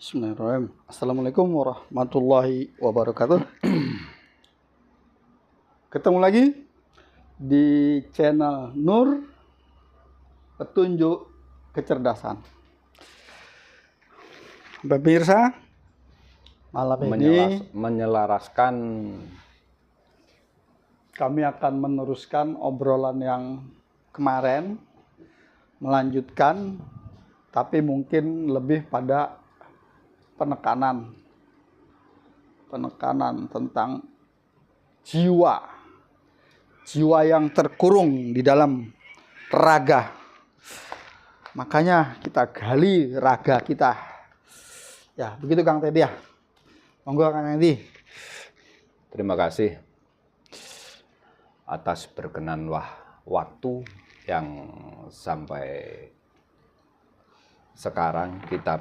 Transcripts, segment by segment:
Bismillahirrahmanirrahim. Assalamualaikum warahmatullahi wabarakatuh. Ketemu lagi di channel Nur Petunjuk Kecerdasan. Pemirsa, malam ini menyelaraskan kami akan meneruskan obrolan yang kemarin, melanjutkan, tapi mungkin lebih pada penekanan tentang jiwa yang terkurung di dalam raga. Makanya kita gali raga kita. Ya, begitu Kang Teddy ya. Monggo Kang Teddy. Terima kasih atas berkenan waktu yang sampai sekarang kita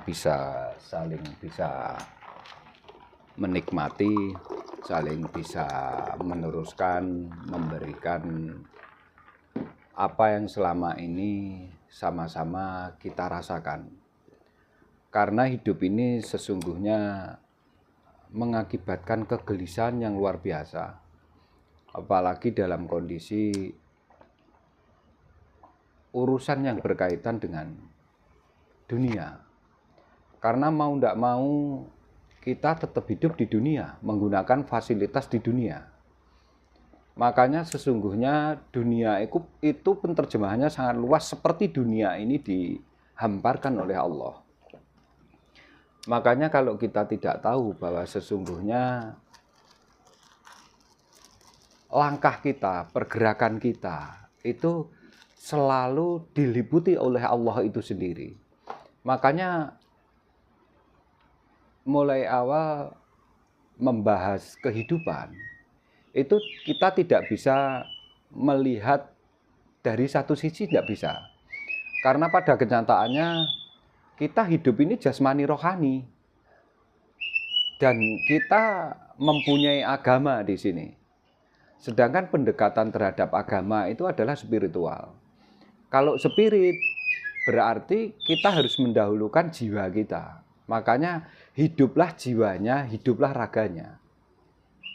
saling bisa menikmati, saling bisa meneruskan, memberikan apa yang selama ini sama-sama kita rasakan. Karena hidup ini sesungguhnya mengakibatkan kegelisahan yang luar biasa. Apalagi dalam kondisi urusan yang berkaitan dengan dunia. Karena mau tidak mau kita tetap hidup di dunia, menggunakan fasilitas di dunia. Makanya sesungguhnya dunia itu penerjemahannya sangat luas, seperti dunia ini dihamparkan oleh Allah. Makanya kalau kita tidak tahu bahwa sesungguhnya langkah kita, pergerakan kita itu selalu diliputi oleh Allah itu sendiri. Makanya mulai awal membahas kehidupan itu kita tidak bisa melihat dari satu sisi, tidak bisa. Karena pada kenyataannya kita hidup ini jasmani rohani. Dan kita mempunyai agama di sini. Sedangkan pendekatan terhadap agama itu adalah spiritual. Kalau spirit berarti kita harus mendahulukan jiwa kita. Makanya hiduplah jiwanya, hiduplah raganya.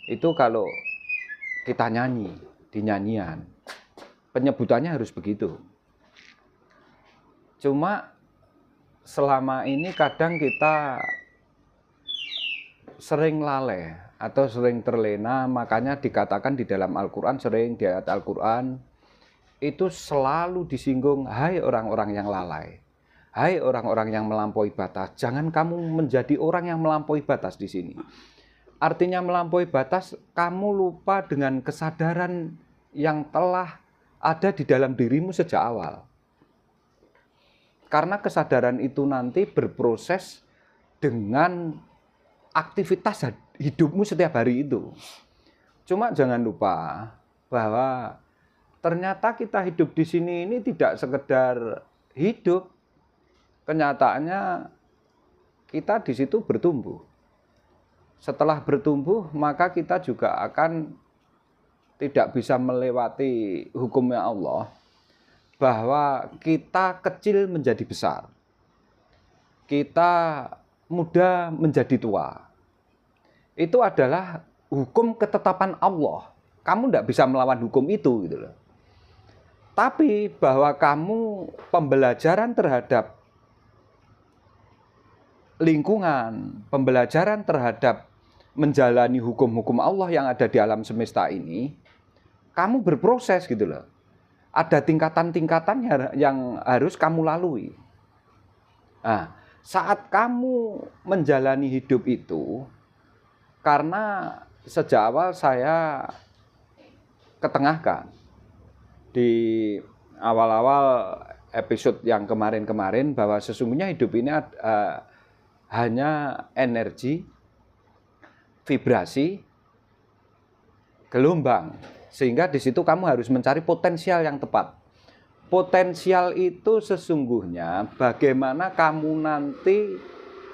Itu kalau kita nyanyi, di nyanyian. Penyebutannya harus begitu. Cuma selama ini kadang kita sering lalai atau sering terlena, makanya dikatakan di dalam Al-Quran, sering di ayat Al-Quran, itu selalu disinggung, hai orang-orang yang lalai, hai orang-orang yang melampaui batas, jangan kamu menjadi orang yang melampaui batas di sini. Artinya melampaui batas, kamu lupa dengan kesadaran yang telah ada di dalam dirimu sejak awal. Karena kesadaran itu nanti berproses dengan aktivitas hidupmu setiap hari itu. Cuma jangan lupa bahwa ternyata kita hidup di sini ini tidak sekedar hidup. Kenyataannya kita di situ bertumbuh. Setelah bertumbuh, maka kita juga akan tidak bisa melewati hukumnya Allah, bahwa kita kecil menjadi besar. Kita muda menjadi tua. Itu adalah hukum ketetapan Allah. Kamu tidak bisa melawan hukum itu gitu loh. Tapi bahwa kamu pembelajaran terhadap lingkungan, pembelajaran terhadap menjalani hukum-hukum Allah yang ada di alam semesta ini, kamu berproses gitu loh. Ada tingkatan-tingkatan yang harus kamu lalui. Nah, saat kamu menjalani hidup itu, karena sejak awal saya ketengahkan di awal-awal episode yang kemarin-kemarin bahwa sesungguhnya hidup ini hanya energi, vibrasi, gelombang. Sehingga di situ kamu harus mencari potensial yang tepat. Potensial itu sesungguhnya bagaimana kamu nanti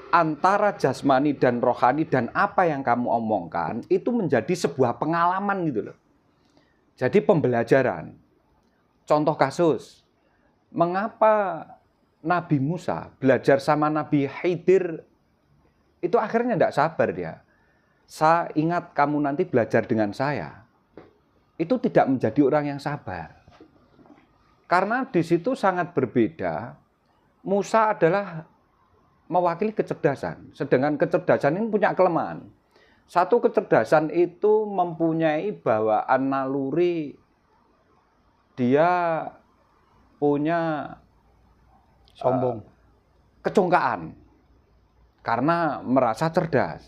antara jasmani dan rohani dan apa yang kamu omongkan itu menjadi sebuah pengalaman gitu loh. Jadi pembelajaran. Contoh kasus, mengapa Nabi Musa belajar sama Nabi Khidir itu akhirnya tidak sabar dia. Saya ingat kamu nanti belajar dengan saya. Itu tidak menjadi orang yang sabar. Karena di situ sangat berbeda. Musa adalah mewakili kecerdasan. Sedangkan kecerdasan ini punya kelemahan. Satu, kecerdasan itu mempunyai bawaan naluri, dia punya Sombong. kecongkaan karena merasa cerdas.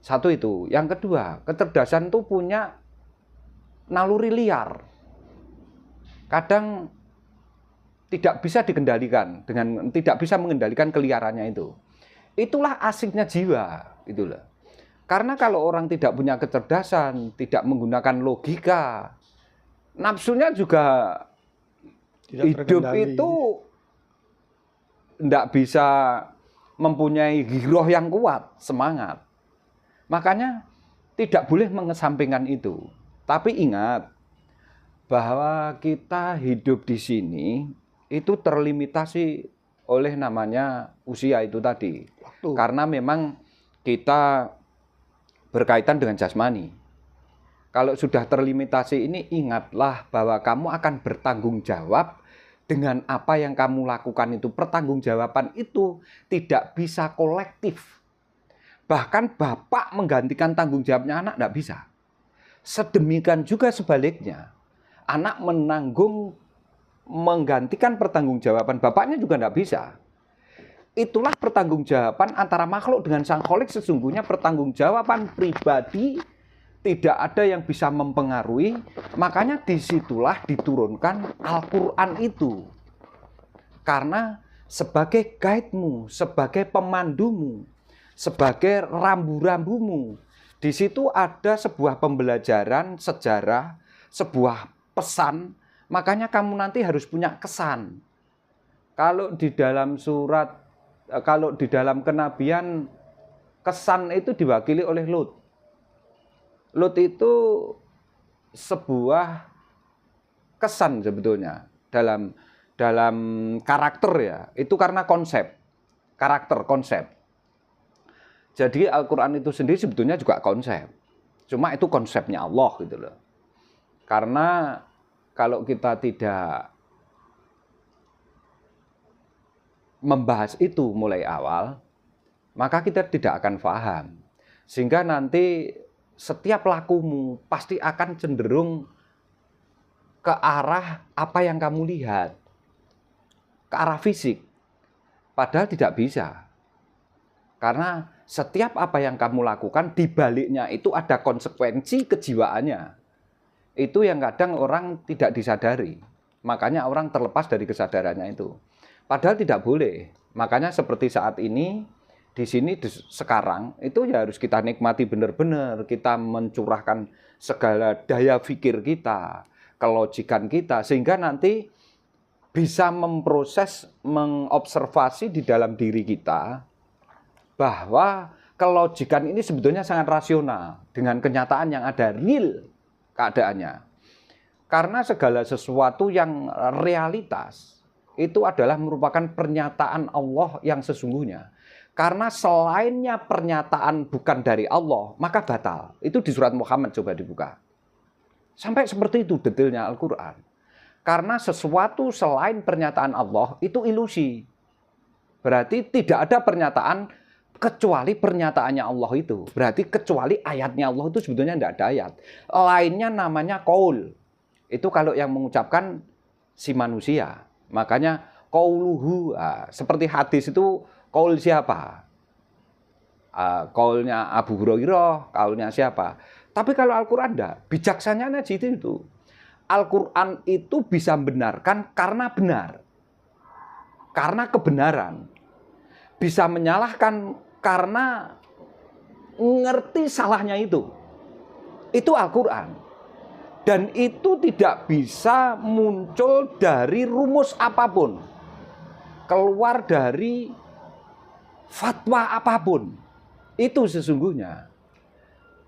Satu itu. Yang kedua, kecerdasan itu punya naluri liar. Kadang tidak bisa dikendalikan, tidak bisa mengendalikan keliarannya itu. Itulah asiknya jiwa, itulah. Karena kalau orang tidak punya kecerdasan, tidak menggunakan logika, nafsunya juga Tidak hidup terkendali. itu tidak bisa mempunyai giroh yang kuat, semangat. Makanya tidak boleh mengesampingkan itu. Tapi ingat bahwa kita hidup di sini itu terlimitasi oleh namanya usia itu tadi. Waktu. Karena memang kita berkaitan dengan jasmani. Kalau sudah terlimitasi ini, ingatlah bahwa kamu akan bertanggung jawab dengan apa yang kamu lakukan itu. Pertanggungjawaban itu tidak bisa kolektif. Bahkan bapak menggantikan tanggung jawabnya anak tidak bisa. Sedemikian juga sebaliknya. Anak menggantikan pertanggungjawaban bapaknya juga tidak bisa. Itulah pertanggungjawaban antara makhluk dengan sang kholik. Sesungguhnya pertanggungjawaban pribadi tidak ada yang bisa mempengaruhi. Makanya disitulah diturunkan Al-Quran itu. Karena sebagai guide-mu, sebagai pemandumu, sebagai rambu-rambumu. Di situ ada sebuah pembelajaran sejarah, sebuah pesan. Makanya kamu nanti harus punya kesan. Kalau di dalam kenabian, kesan itu diwakili oleh Lut. Lut itu sebuah kesan sebetulnya dalam karakter ya. Itu karena konsep, karakter, konsep. Jadi Al-Quran itu sendiri sebetulnya juga konsep. Cuma itu konsepnya Allah gitu loh. Karena kalau kita tidak membahas itu mulai awal, maka kita tidak akan paham. Sehingga nanti setiap lakumu pasti akan cenderung ke arah apa yang kamu lihat. Ke arah fisik. Padahal tidak bisa. Karena setiap apa yang kamu lakukan, di baliknya itu ada konsekuensi kejiwaannya. Itu yang kadang orang tidak disadari. Makanya orang terlepas dari kesadarannya itu. Padahal tidak boleh. Makanya seperti saat ini, di sini sekarang, itu ya harus kita nikmati benar-benar. Kita mencurahkan segala daya pikir kita, kelojikan kita, sehingga nanti bisa memproses, mengobservasi di dalam diri kita, bahwa kelojikan ini sebetulnya sangat rasional dengan kenyataan yang ada, real keadaannya. Karena segala sesuatu yang realitas itu adalah merupakan pernyataan Allah yang sesungguhnya. Karena selainnya pernyataan bukan dari Allah, maka batal. Itu di surat Muhammad, coba dibuka. Sampai seperti itu detailnya Al-Quran. Karena sesuatu selain pernyataan Allah itu ilusi. Berarti tidak ada pernyataan kecuali pernyataannya Allah itu. Berarti kecuali ayatnya Allah itu sebetulnya tidak ada ayat. Lainnya namanya qaul. Itu kalau yang mengucapkan si manusia. Makanya qauluhu. Seperti hadis itu qaul siapa? Qaulnya Abu Hurairah, qaulnya siapa? Tapi kalau Al-Quran tidak. Bijaksananya itu. Al-Quran itu bisa membenarkan karena benar. Karena kebenaran. Bisa menyalahkan karena ngerti salahnya itu. Itu Al-Quran. Dan itu tidak bisa muncul dari rumus apapun. Keluar dari fatwa apapun. Itu sesungguhnya.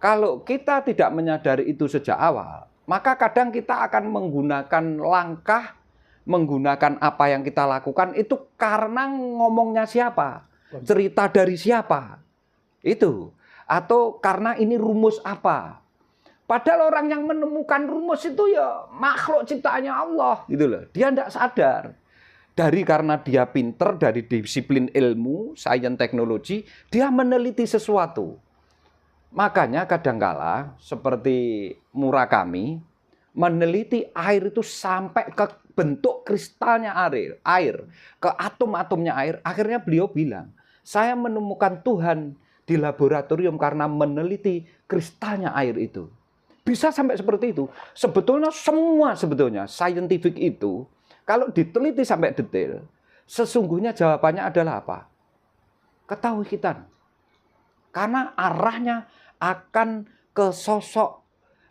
Kalau kita tidak menyadari itu sejak awal, maka kadang kita akan menggunakan langkah, menggunakan apa yang kita lakukan itu karena ngomongnya siapa, cerita dari siapa. Itu. Atau karena ini rumus apa. Padahal orang yang menemukan rumus itu ya makhluk ciptaannya Allah gitu loh. Dia tidak sadar. Karena dia pinter dari disiplin ilmu, sains teknologi, dia meneliti sesuatu. Makanya kadangkala seperti Murakami meneliti air itu sampai ke bentuk kristalnya air, ke atom-atomnya air. Akhirnya beliau bilang, saya menemukan Tuhan di laboratorium karena meneliti kristalnya air itu. Bisa sampai seperti itu. Sebetulnya semua scientific itu kalau diteliti sampai detail, sesungguhnya jawabannya adalah apa? Ketauhidan. Karena arahnya akan ke sosok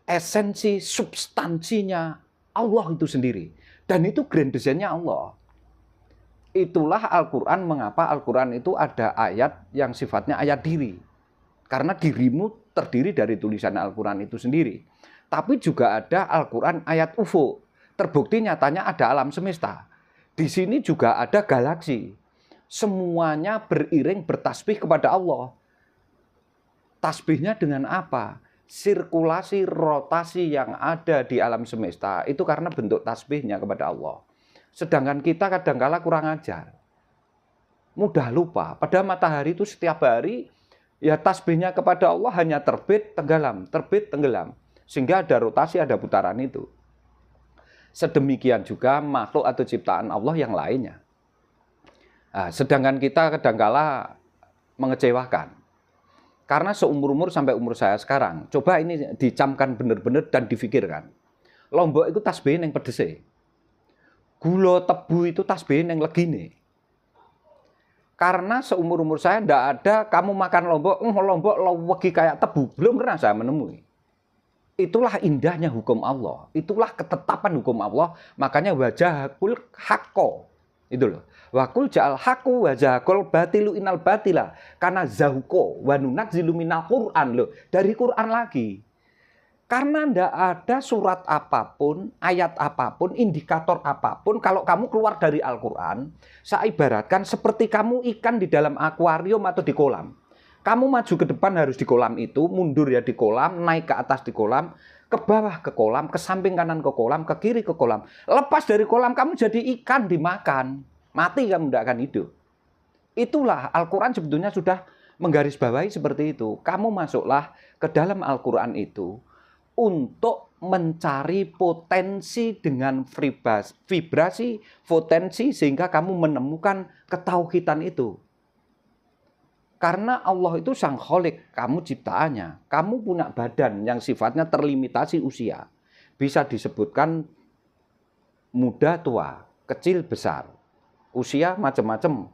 esensi substansinya Allah itu sendiri. Dan itu grand design-nya Allah. Itulah Al-Quran, mengapa Al-Quran itu ada ayat yang sifatnya ayat diri. Karena dirimu terdiri dari tulisan Al-Quran itu sendiri. Tapi juga ada Al-Quran ayat UFO. Terbukti nyatanya ada alam semesta. Di sini juga ada galaksi. Semuanya beriring bertasbih kepada Allah. Tasbihnya dengan apa? Sirkulasi, rotasi yang ada di alam semesta itu karena bentuk tasbihnya kepada Allah. Sedangkan kita kadangkala kurang ajar. Mudah lupa. Pada matahari itu setiap hari ya tasbihnya kepada Allah hanya terbit, tenggelam. Sehingga ada rotasi, ada putaran itu. Sedemikian juga makhluk atau ciptaan Allah yang lainnya. Nah, sedangkan kita kadangkala mengecewakan. Karena seumur-umur sampai umur saya sekarang, coba ini dicamkan benar-benar dan difikirkan. Lombok itu tasbih yang pedese. Gula tebu itu tasbih yang legine. Karena seumur-umur saya tidak ada kamu makan lombok lewegi kayak tebu. Belum pernah saya menemui. Itulah indahnya hukum Allah. Itulah ketetapan hukum Allah. Makanya wajahakul hakko. Itu loh. Wakul ja'al haku wajahakul batilu inal batila. Karena zahuko wanunakzilu minal Qur'an. Loh. Dari Qur'an lagi. Karena tidak ada surat apapun, ayat apapun, indikator apapun. Kalau kamu keluar dari Al-Quran, saya ibaratkan seperti kamu ikan di dalam akuarium atau di kolam. Kamu maju ke depan harus di kolam itu, mundur ya di kolam, naik ke atas di kolam, ke bawah ke kolam, ke samping kanan ke kolam, ke kiri ke kolam. Lepas dari kolam kamu jadi ikan dimakan. Mati kamu tidak akan hidup. Itulah Al-Quran sebetulnya sudah menggarisbawahi seperti itu. Kamu masuklah ke dalam Al-Quran itu untuk mencari potensi dengan vibrasi, potensi sehingga kamu menemukan ketauhidan itu. Karena Allah itu sang kholik, kamu ciptaannya. Kamu punya badan yang sifatnya terlimitasi usia. Bisa disebutkan muda tua, kecil besar. Usia macam-macam.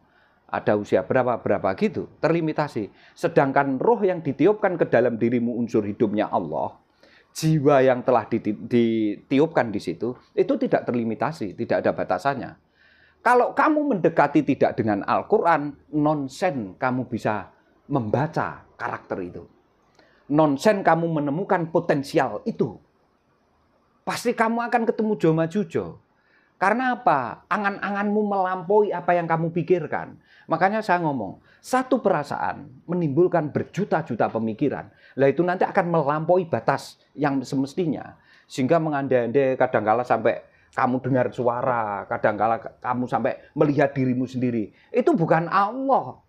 Ada usia berapa gitu, terlimitasi. Sedangkan roh yang ditiupkan ke dalam dirimu unsur hidupnya Allah, jiwa yang telah ditiupkan di situ, itu tidak terlimitasi, tidak ada batasannya. Kalau kamu mendekati tidak dengan Al-Quran, nonsen kamu bisa membaca karakter itu. Nonsen kamu menemukan potensial itu. Pasti kamu akan ketemu Joma-Jujo. Karena apa? Angan-anganmu melampaui apa yang kamu pikirkan. Makanya saya ngomong, satu perasaan menimbulkan berjuta-juta pemikiran. Lah itu nanti akan melampaui batas yang semestinya. Sehingga mengandai-andai kadangkala sampai kamu dengar suara, kadangkala kamu sampai melihat dirimu sendiri. Itu bukan Allah.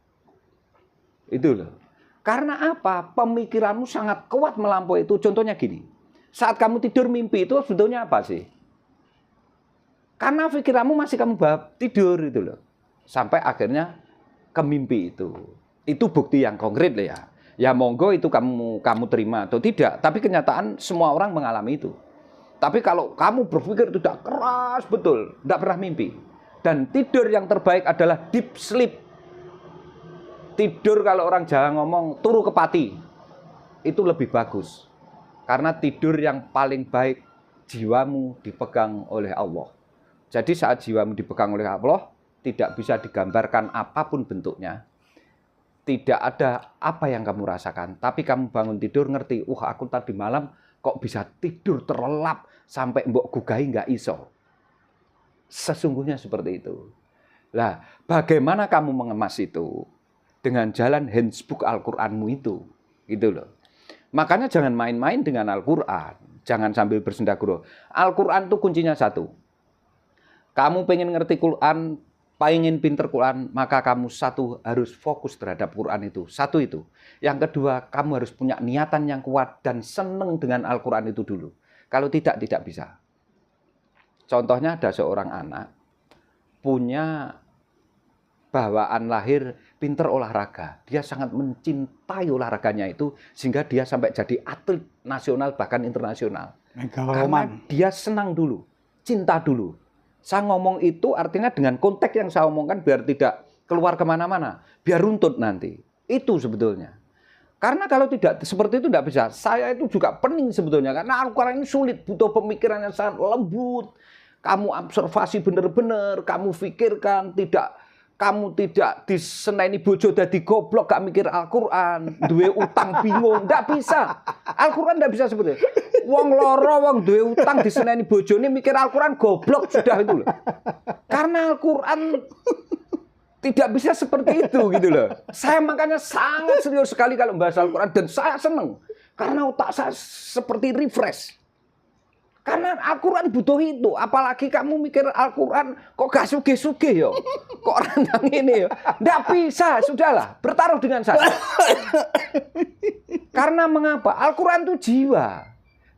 Itu loh. Karena apa? Pemikiranmu sangat kuat melampaui itu. Contohnya gini. Saat kamu tidur mimpi itu sebetulnya apa sih? Karena pikiranmu masih kamu tidur itu loh. Sampai akhirnya ke mimpi itu. Itu bukti yang konkret loh ya. Ya monggo itu kamu terima atau tidak. Tapi kenyataan semua orang mengalami itu. Tapi kalau kamu berpikir tidak keras betul, tidak pernah mimpi. Dan tidur yang terbaik adalah deep sleep. Tidur kalau orang Jawa ngomong turu kepati. Itu lebih bagus. Karena tidur yang paling baik jiwamu dipegang oleh Allah. Jadi saat jiwamu dipegang oleh Allah, tidak bisa digambarkan apapun bentuknya. Tidak ada apa yang kamu rasakan. Tapi kamu bangun tidur ngerti, aku tadi malam kok bisa tidur terlelap sampai mbok gugahi nggak iso. Sesungguhnya seperti itu. Lah, bagaimana kamu mengemas itu? dengan jalan handsbook Al-Qur'anmu itu. Gitu loh. Makanya jangan main-main dengan Al-Qur'an. Jangan sambil bersendaguro. Al-Qur'an itu kuncinya satu. Kamu pengen ngerti Quran, pengen pinter Quran, maka kamu satu harus fokus terhadap Quran itu. Satu itu. Yang kedua, kamu harus punya niatan yang kuat dan seneng dengan Al-Quran itu dulu. Kalau tidak bisa. Contohnya ada seorang anak punya bawaan lahir pinter olahraga. Dia sangat mencintai olahraganya itu sehingga dia sampai jadi atlet nasional bahkan internasional. Karena dia senang dulu, cinta dulu. Saya ngomong itu artinya dengan konteks yang saya omongkan biar tidak keluar kemana-mana, biar runtut nanti. Itu sebetulnya. Karena kalau tidak seperti itu tidak bisa. Saya itu juga pening sebetulnya karena Al-Quran ini sulit, butuh pemikiran yang sangat lembut. Kamu observasi benar-benar, kamu pikirkan, kamu tidak diseneni bojo dadi goblok gak mikir Al-Quran, duwe utang bingung, ndak bisa. Al-Quran ndak bisa seperti itu. Wong loro wong duwe utang diseneni bojone mikir Al-Quran goblok sudah itu loh. Karena Al-Quran tidak bisa seperti itu gitu loh. Saya makanya sangat serius sekali kalau membahas Al-Quran dan saya senang karena otak saya seperti refresh. Karena Al-Quran butuh itu. Apalagi kamu mikir Al-Quran kok gak sugih-sugih ya. Kok randang ini ya. Nggak bisa, sudahlah. Bertaruh dengan saya. Karena mengapa? Al-Quran itu jiwa.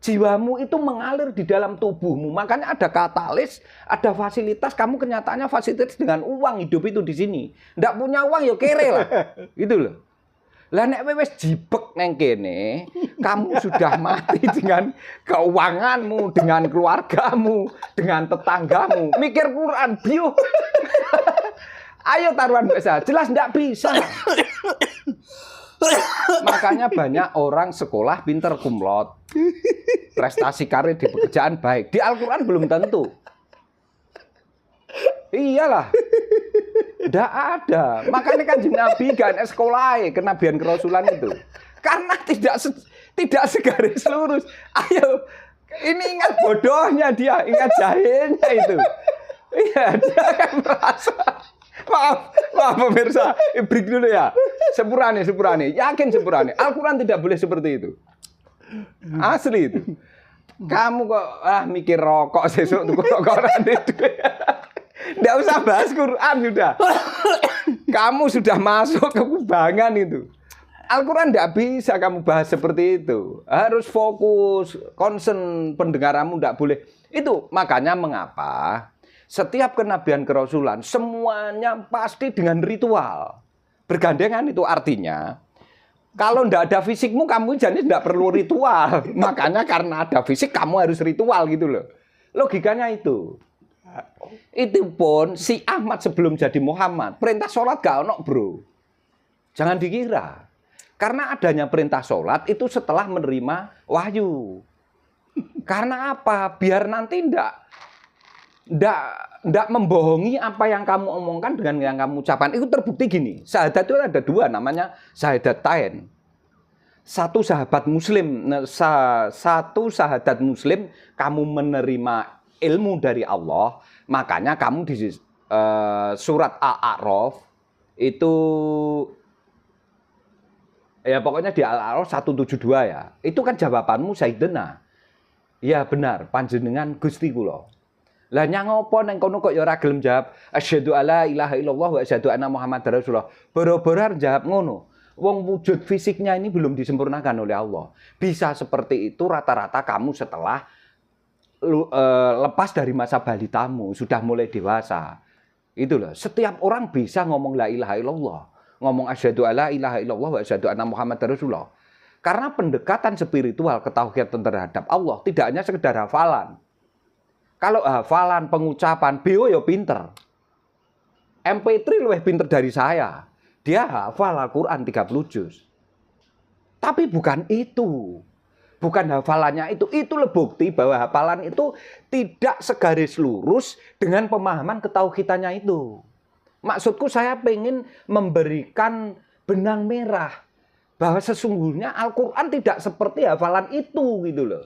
Jiwamu itu mengalir di dalam tubuhmu. Makanya ada katalis, ada fasilitas. Kamu kenyataannya fasilitas dengan uang hidup itu di sini. Nggak punya uang ya kere lah. Gitu loh. Lah nek wis jibek neng kene, kamu sudah mati dengan keuanganmu, dengan keluargamu, dengan tetanggamu. Mikir Quran, biu. Ayo taruhan bisa. Jelas ndak bisa. Makanya banyak orang sekolah pinter kumlot. Prestasi karir di pekerjaan baik. Di Al-Quran belum tentu. Iyalah. Nggak ada. Makanya kan Nabi kan sekolah kenabian kerasulan itu. Karena tidak segaris lurus. Ayo, ini ingat bodohnya dia, ingat jahilnya itu. Iya, dia kan merasa. Maaf pemirsa, break dulu ya. Sepurane. Yakin sepurane. Al-Quran tidak boleh seperti itu. Asli itu. Kamu kok mikir rokok sesuk tuku rokokan itu. Nggak usah bahas Quran sudah. Kamu sudah masuk ke kubangan itu. Al-Quran nggak bisa kamu bahas seperti itu. Harus fokus, concern pendengaranmu nggak boleh. Itu makanya mengapa setiap kenabian kerasulan semuanya pasti dengan ritual. Bergandengan itu artinya kalau nggak ada fisikmu kamu jadi nggak perlu ritual. Makanya karena ada fisik kamu harus ritual gitu loh. Logikanya itu. Itu pun si Ahmad sebelum jadi Muhammad perintah sholat gak ono bro. Jangan dikira. Karena adanya perintah sholat itu setelah menerima wahyu. Karena apa? Biar nanti ndak membohongi apa yang kamu omongkan dengan yang kamu ucapkan. Itu terbukti gini. Syahadat itu ada dua namanya syahadatain. Satu sahabat muslim, satu syahadat muslim kamu menerima ilmu dari Allah, makanya kamu di surat Al-A'raf itu ya pokoknya di Al-A'raf 172 ya. Itu kan jawabanmu Sayyidina. Ya benar, panjenengan Gusti kula. Lah nyang apa nang kono kok ya ora gelem jawab asyhadu alla ilaha illallah wa asyhadu anna muhammadar rasulullah. Boro-boro jawab ngono. Wong wujud fisiknya ini belum disempurnakan oleh Allah. Bisa seperti itu rata-rata kamu setelah lepas dari masa balitamu, sudah mulai dewasa. Itu loh. Setiap orang bisa ngomong la ilaha illallah, ngomong asyhadu alla ilaha illallah wa asyhadu anna muhammadar rasulullah. Karena pendekatan spiritual ketauhidan terhadap Allah tidak hanya sekedar hafalan. Kalau hafalan, pengucapan, Bio ya pinter. MP3 lebih pinter dari saya. Dia hafal Al-Quran 30 juz. Tapi bukan itu. Bukan hafalannya itu bukti bahwa hafalan itu tidak segaris lurus dengan pemahaman ketauhidannya itu. Maksudku saya pengen memberikan benang merah bahwa sesungguhnya Al-Quran tidak seperti hafalan itu gitu loh.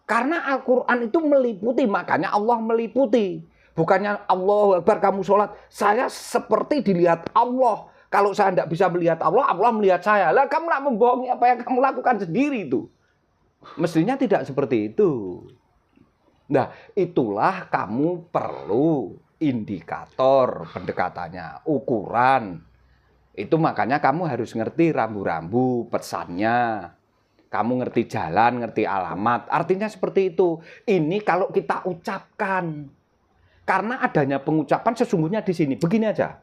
Karena Al-Quran itu meliputi, makanya Allah meliputi. Bukannya Allahu Akbar kamu sholat, saya seperti dilihat Allah. Kalau saya tidak bisa melihat Allah, Allah melihat saya. Lah kamu nak membohongi apa yang kamu lakukan sendiri itu. Mestinya tidak seperti itu. Nah, itulah kamu perlu indikator pendekatannya, ukuran. Itu makanya kamu harus ngerti rambu-rambu pesannya. Kamu ngerti jalan, ngerti alamat. Artinya seperti itu. Ini kalau kita ucapkan. Karena adanya pengucapan sesungguhnya di sini. Begini aja.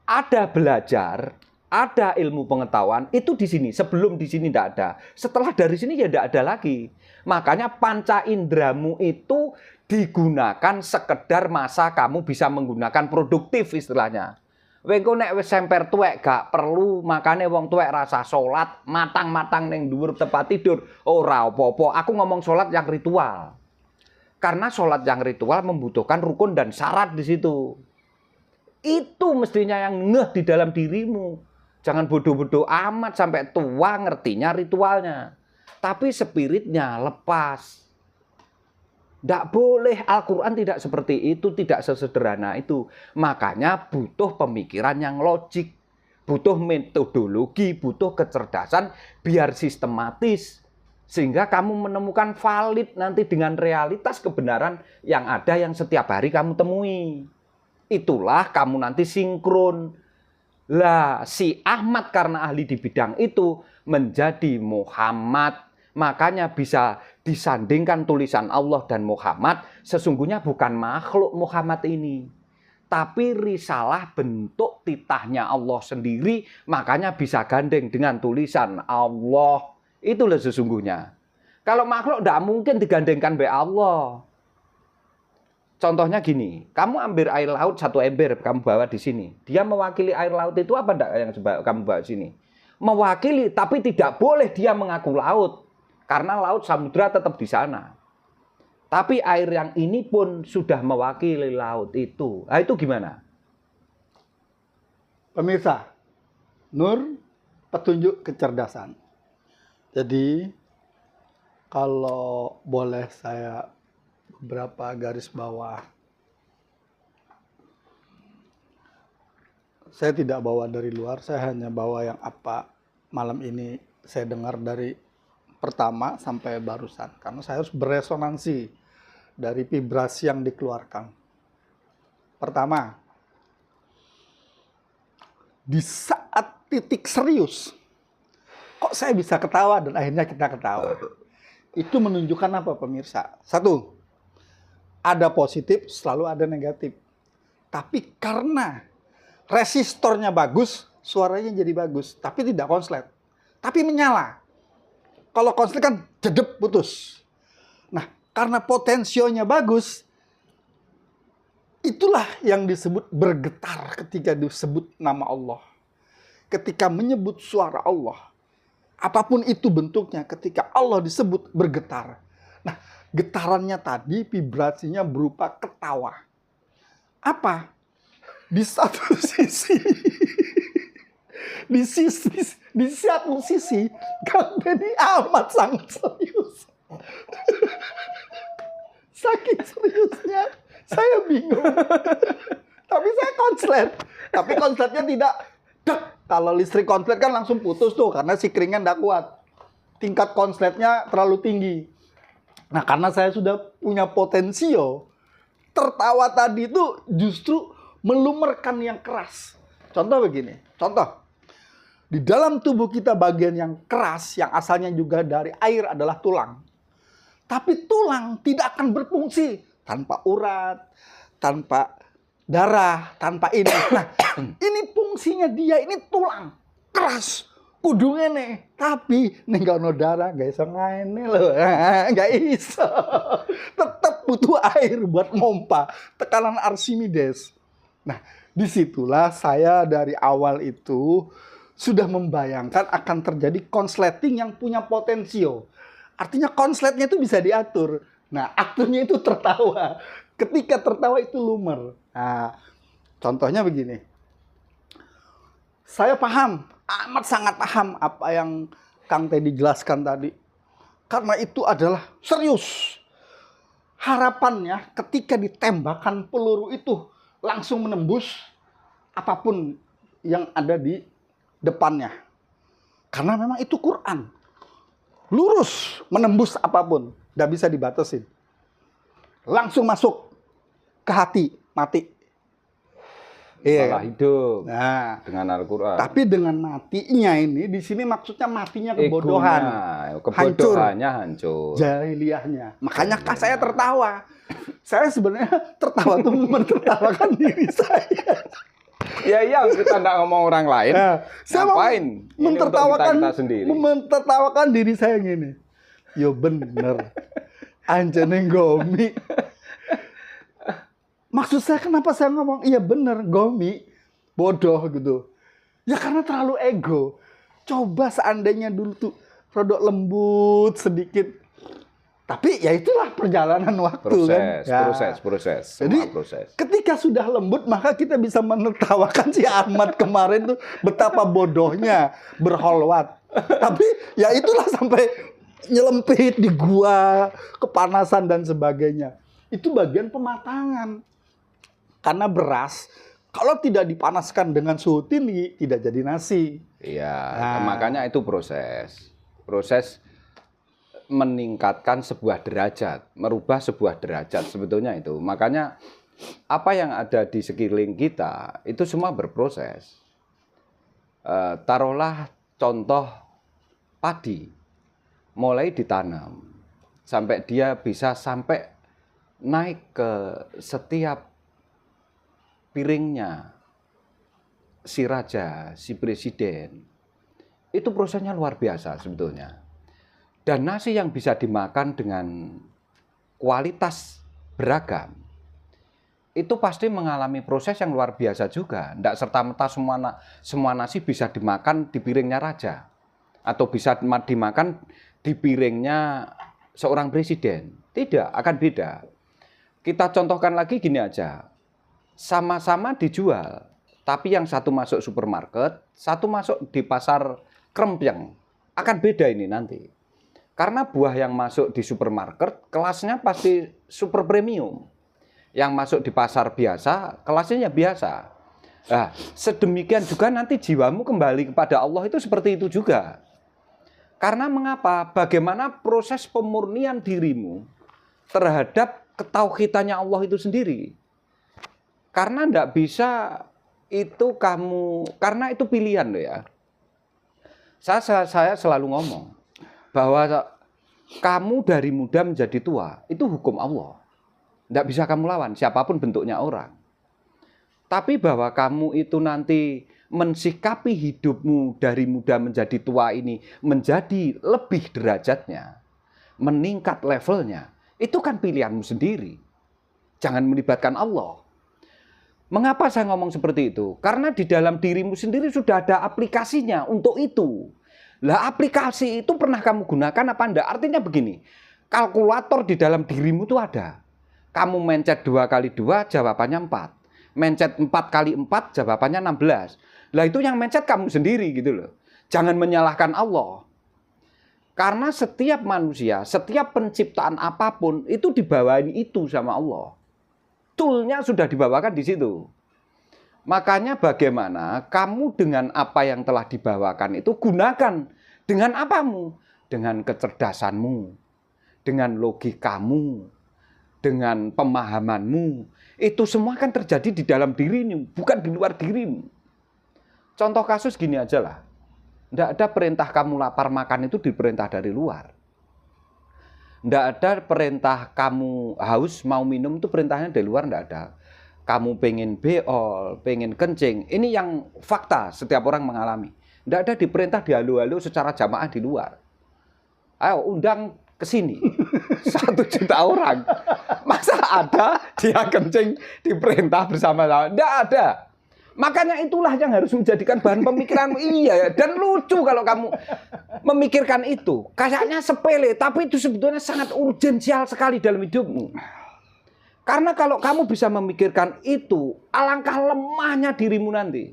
Ada belajar, ada ilmu pengetahuan, itu di sini. Sebelum di sini tidak ada. Setelah dari sini ya tidak ada lagi. Makanya panca indramu itu digunakan sekedar masa kamu bisa menggunakan produktif istilahnya. Wengko nek wis semper tuwek gak perlu makane wong tuwek rasa salat matang-matang ning dhuwur tempat tidur. Ora apa-apa, aku ngomong salat yang ritual. Karena salat yang ritual membutuhkan rukun dan syarat di situ. Itu mestinya yang ngeh di dalam dirimu. Jangan bodoh-bodoh amat sampai tua ngertinya ritualnya. Tapi spiritnya lepas. Tidak boleh, Al-Quran tidak seperti itu, tidak sesederhana itu. Makanya butuh pemikiran yang logik. Butuh metodologi, butuh kecerdasan biar sistematis. Sehingga kamu menemukan valid nanti dengan realitas kebenaran yang ada yang setiap hari kamu temui. Itulah kamu nanti sinkron. Lah si Ahmad karena ahli di bidang itu menjadi Muhammad. Makanya bisa disandingkan tulisan Allah dan Muhammad. Sesungguhnya bukan makhluk Muhammad ini. Tapi risalah bentuk titahnya Allah sendiri. Makanya bisa gandeng dengan tulisan Allah. Itulah sesungguhnya. Kalau makhluk tidak mungkin digandengkan be Allah. Contohnya gini, kamu ambil air laut satu ember, kamu bawa di sini. Dia mewakili air laut itu apa enggak yang kamu bawa di sini? Mewakili, tapi tidak boleh dia mengaku laut. Karena laut samudra tetap di sana. Tapi air yang ini pun sudah mewakili laut itu. Nah itu gimana? Pemirsa, nur petunjuk kecerdasan. Jadi, kalau boleh saya beberapa garis bawah. Saya tidak bawa dari luar, saya hanya bawa yang apa malam ini saya dengar dari pertama sampai barusan. Karena saya harus beresonansi dari vibrasi yang dikeluarkan. Pertama, di saat titik serius, kok saya bisa ketawa dan akhirnya kita ketawa. Itu menunjukkan apa pemirsa? Satu, ada positif, selalu ada negatif. Tapi karena resistornya bagus, suaranya jadi bagus. Tapi tidak konslet. Tapi menyala. Kalau konslet kan jedep putus. Nah, karena potensionya bagus, itulah yang disebut bergetar ketika disebut nama Allah. Ketika menyebut suara Allah. Apapun itu bentuknya, ketika Allah disebut bergetar. Nah, getarannya tadi vibrasinya berupa ketawa. Apa? Di satu sisi, di satu sisi, Kang Deddy amat sangat serius. Saking seriusnya, saya bingung. Tapi saya konslet. Tapi konsletnya tidak. Kalau listrik konslet kan langsung putus tuh, karena si keringan tidak kuat. Tingkat konsletnya terlalu tinggi. Nah, karena saya sudah punya potensio, tertawa tadi itu justru melumerkan yang keras. Contoh begini, contoh. Di dalam tubuh kita bagian yang keras, yang asalnya juga dari air adalah tulang. Tapi tulang tidak akan berfungsi tanpa urat, tanpa darah, tanpa ini. Nah, ini fungsinya dia, ini tulang. Keras. Kudu ngene, tapi nek gak ono darah gak iso ngene lho. Gak iso. Tetap butuh air buat mompa. Tekanan Archimedes. Nah, disitulah saya dari awal itu sudah membayangkan akan terjadi konsleting yang punya potensio. Artinya konsletnya itu bisa diatur. Nah, aturnya itu tertawa. Ketika tertawa itu lumer. Nah, contohnya begini. Saya paham, amat sangat paham apa yang Kang Teddy jelaskan tadi. Karena itu adalah serius. Harapannya ketika ditembakkan peluru itu langsung menembus apapun yang ada di depannya. Karena memang itu Quran. Lurus, menembus apapun. Nggak bisa dibatasin. Langsung masuk ke hati, mati. Iya. Malah hidup Nah, dengan Al-Quran. tapi dengan matinya ini, di sini maksudnya matinya kebodohan. Kebodohannya hancur. Jahiliyahnya. Makanya saya tertawa. Saya sebenarnya tertawa tuh mentertawakan diri saya. Ya iya, kita nggak ngomong orang lain. Nah, saya Ngapain? Ini untuk kita sendiri. mentertawakan diri saya gini. Yo bener. Anjane Gomi. Maksud saya kenapa saya ngomong iya bener Gomi bodoh gitu. Ya karena terlalu ego. Coba seandainya dulu tuh rodok lembut sedikit. Tapi ya itulah perjalanan waktu kan. Ya. Proses. Jadi Semua proses. ketika sudah lembut maka kita bisa menertawakan si Ahmad kemarin tuh betapa bodohnya berholwat. Tapi ya itulah sampai nyelempit di gua, kepanasan dan sebagainya. Itu bagian pematangan. Karena beras kalau tidak dipanaskan dengan suhu tinggi tidak jadi nasi. Iya, Nah. makanya itu proses. Proses meningkatkan sebuah derajat, merubah sebuah derajat sebetulnya itu. Makanya apa yang ada di sekeliling kita itu semua berproses. Taruhlah contoh padi, mulai ditanam sampai dia bisa sampai naik ke setiap piringnya si raja, si presiden. Itu prosesnya luar biasa sebetulnya. Dan nasi yang bisa dimakan dengan kualitas beragam, itu pasti mengalami proses yang luar biasa juga. Tidak serta-merta semua nasi bisa dimakan di piringnya raja. Atau bisa dimakan di piringnya seorang presiden. Tidak, akan beda. Kita contohkan lagi gini aja. Sama-sama dijual, tapi yang satu masuk supermarket, satu masuk di pasar krempeng. Akan beda ini nanti. Karena buah yang masuk di supermarket, kelasnya pasti super premium. Yang masuk di pasar biasa, kelasnya ya biasa. Nah, sedemikian juga nanti jiwamu kembali kepada Allah itu seperti itu juga. Karena mengapa? Bagaimana proses pemurnian dirimu terhadap ketauhidannya Allah itu sendiri. Karena tidak bisa itu kamu, karena itu pilihan loh ya. Saya selalu ngomong bahwa kamu dari muda menjadi tua, itu hukum Allah. Tidak bisa kamu lawan, siapapun bentuknya orang. Tapi bahwa kamu itu nanti mensikapi hidupmu dari muda menjadi tua ini menjadi lebih derajatnya, meningkat levelnya, itu kan pilihanmu sendiri. Jangan melibatkan Allah. Mengapa saya ngomong seperti itu? Karena di dalam dirimu sendiri sudah ada aplikasinya untuk itu. Lah aplikasi itu pernah kamu gunakan apa enggak? Artinya begini, kalkulator di dalam dirimu itu ada. Kamu mencet 2 kali 2, jawabannya 4. Mencet 4 kali 4, jawabannya 16. Lah itu yang mencet kamu sendiri gitu loh. Jangan menyalahkan Allah. Karena setiap manusia, setiap penciptaan apapun itu dibawain itu sama Allah. Toolnya sudah dibawakan di situ. Makanya bagaimana kamu dengan apa yang telah dibawakan itu gunakan dengan apamu? Dengan kecerdasanmu, dengan logikamu, dengan pemahamanmu. Itu semua kan terjadi di dalam dirimu, bukan di luar dirimu. Contoh kasus gini aja lah. Tidak ada perintah kamu lapar makan itu diperintah dari luar. Tidak ada perintah kamu haus mau minum itu perintahnya dari luar, tidak ada. Kamu pengen beol, pengen kencing, ini yang fakta setiap orang mengalami. Tidak ada diperintah dihalu-halu secara jamaah di luar. Ayo undang ke sini 1 juta orang. Masa ada dia kencing diperintah bersama-sama? Tidak ada. Makanya itulah yang harus menjadikan bahan pemikiranmu. Iya, dan lucu kalau kamu memikirkan itu. Kayaknya sepele, tapi itu sebetulnya sangat urgensial sekali dalam hidupmu. Karena kalau kamu bisa memikirkan itu, alangkah lemahnya dirimu nanti.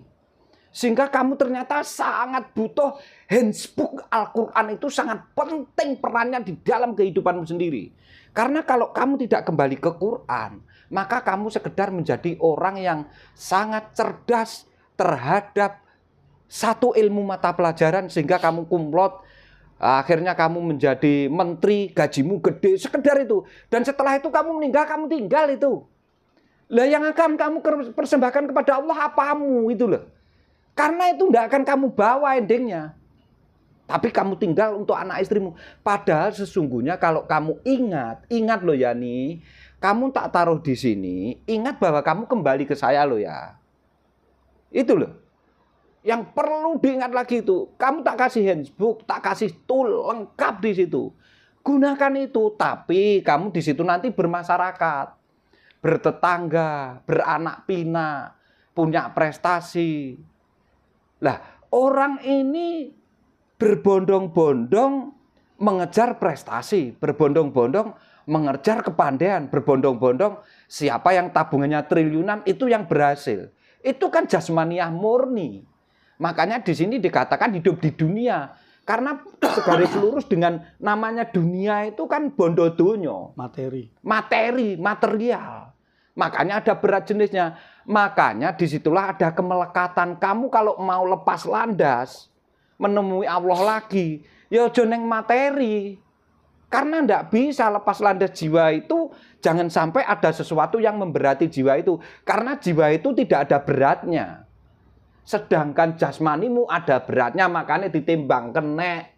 Sehingga kamu ternyata sangat butuh handsbook Al-Quran itu sangat penting perannya di dalam kehidupanmu sendiri. Karena kalau kamu tidak kembali ke Quran, maka kamu sekedar menjadi orang yang sangat cerdas, terhadap satu ilmu mata pelajaran sehingga kamu kumlot, akhirnya kamu menjadi menteri, gajimu gede, sekedar itu. Dan setelah itu kamu meninggal, kamu tinggal itu. Lah yang akan kamu persembahkan kepada Allah apamu itu loh. Karena itu tidak akan kamu bawa endingnya. Tapi kamu tinggal untuk anak istrimu. Padahal sesungguhnya kalau kamu ingat loh ya nih, kamu tak taruh di sini, ingat bahwa kamu kembali ke saya loh ya. Itu loh. Yang perlu diingat lagi itu, kamu tak kasih handbook, tak kasih tool lengkap di situ. Gunakan itu, tapi kamu di situ nanti bermasyarakat, bertetangga, beranak pinak, punya prestasi. Lah, orang ini berbondong-bondong mengejar prestasi, berbondong-bondong mengejar kepandaian, berbondong-bondong siapa yang tabungannya triliunan itu yang berhasil. Itu kan jasmaniah murni. Makanya di sini dikatakan hidup di dunia. Karena segaris lurus dengan namanya dunia itu kan bondo donyo. Materi, Material. Makanya ada berat jenisnya. Makanya disitulah ada kemelekatan. Kamu kalau mau lepas landas, menemui Allah lagi, ya ojo neng materi. Karena ndak bisa lepas landas jiwa itu, jangan sampai ada sesuatu yang memberati jiwa itu. Karena jiwa itu tidak ada beratnya. Sedangkan jasmanimu ada beratnya, makanya ditimbang kenek.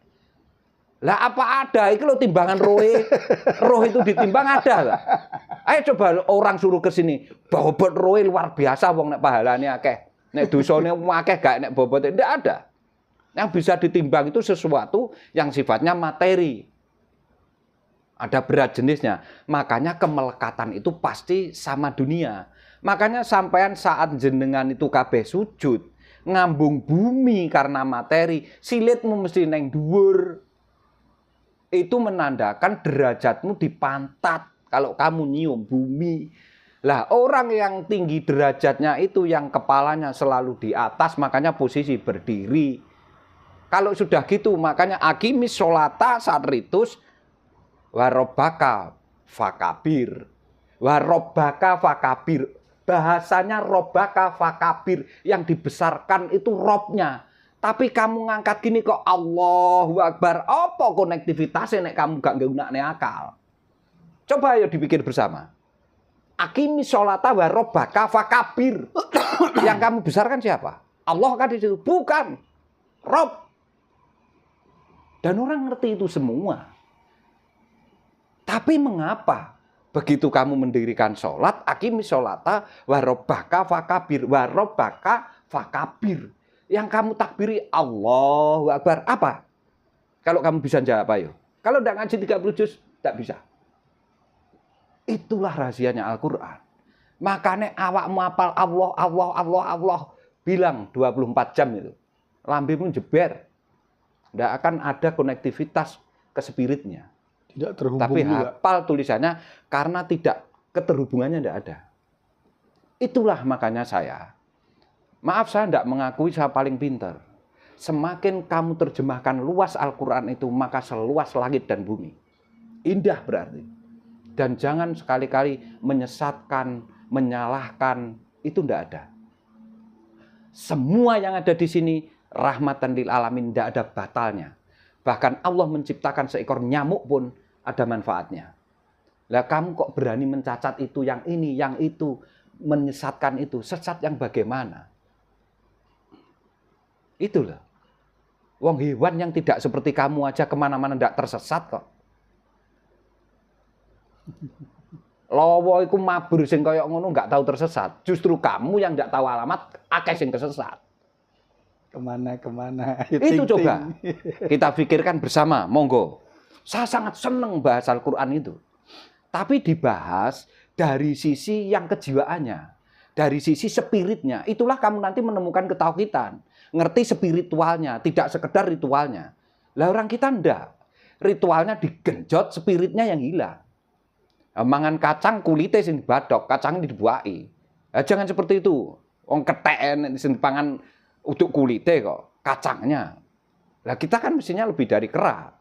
Lah apa ada? Itu lo timbangan roh itu ditimbang ada lah. Ayo coba orang suruh ke sini, bobot roh luar biasa, wong nek pahalane akeh. Nek dosane akeh gak nek bobot ndak ada. Yang bisa ditimbang itu sesuatu yang sifatnya materi. Ada berat jenisnya. Makanya kemelekatan itu pasti sama dunia. Makanya sampean saat jenengan itu kabeh sujud, ngambung bumi karena materi, silitmu mesti neng dhuwur. Itu menandakan derajatmu di pantat kalau kamu nyium bumi. Lah orang yang tinggi derajatnya itu yang kepalanya selalu di atas, makanya posisi berdiri. Kalau sudah gitu makanya aqimis sholata satritus warobaka fakabir. Warobaka fakabir. Bahasanya robaka fakabir, yang dibesarkan itu robnya. Tapi kamu ngangkat gini kok Allahu Akbar. Apa konektivitasnya nek kamu gak nggunakne akal? Coba ayo dipikir bersama. Aqimi sholata wa robaka fakabir. Yang kamu besarkan siapa? Allah kan di situ? Bukan. Rob. Dan orang ngerti itu semua. Tapi mengapa? Begitu kamu mendirikan sholat, aqimi sholata warobaka fakabir, warobaka fakabir. Yang kamu takbiri Allahu Akbar. Apa? Kalau kamu bisa jawab ayo. Kalau tidak ngaji 30 juz, tidak bisa. Itulah rahasianya Al-Quran. Makanya awakmu apal Allah, Allah, Allah, Allah. Bilang 24 jam itu. Lambemu jeber. Tidak akan ada konektivitas ke spiritnya. tidak terhubung Tapi juga. hafal tulisannya karena tidak keterhubungannya tidak ada. Itulah makanya saya. Maaf saya tidak mengakui saya paling pintar. Semakin kamu terjemahkan luas Al-Quran itu, maka seluas langit dan bumi. Indah berarti. Dan jangan sekali-kali menyesatkan, menyalahkan, itu tidak ada. Semua yang ada di sini, rahmatan lil alamin, tidak ada batalnya. Bahkan Allah menciptakan seekor nyamuk pun ada manfaatnya. Lah kamu kok berani mencacat itu, yang ini, yang itu, menyesatkan itu. Sesat yang bagaimana? Itulah. Wong hewan yang tidak seperti kamu aja kemana-mana tidak tersesat kok. Lowo iku mabur sing kaya ngono nggak tahu tersesat. Justru kamu yang nggak tahu alamat akeh sing kesesat. Kemana-kemana. Itu coba kita pikirkan bersama, monggo. Saya sangat senang bahas Al-Quran itu. Tapi dibahas dari sisi yang kejiwaannya. Dari sisi spiritnya. Itulah kamu nanti menemukan ketauhidan. Ngerti spiritualnya, tidak sekedar ritualnya. Lah orang kita ndak. Ritualnya digenjot, spiritnya yang hilang. Mangan kacang kulitnya sing dibadok, kacang dibuai. Jangan seperti itu. Wong ketheken sing dipangan untuk kulitnya kok, kacangnya. Lah kita kan mestinya lebih dari kera.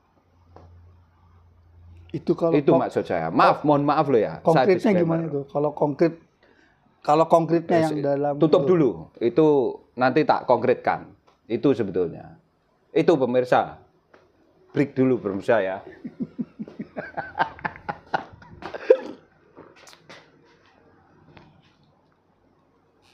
Itu kalau itu maksud saya. Maaf, mohon maaf loh ya. Konkretnya gimana itu? Kalau konkretnya yang dalam tutup dulu. Itu nanti tak konkretkan. Itu sebetulnya. Itu pemirsa. Break dulu pemirsa ya.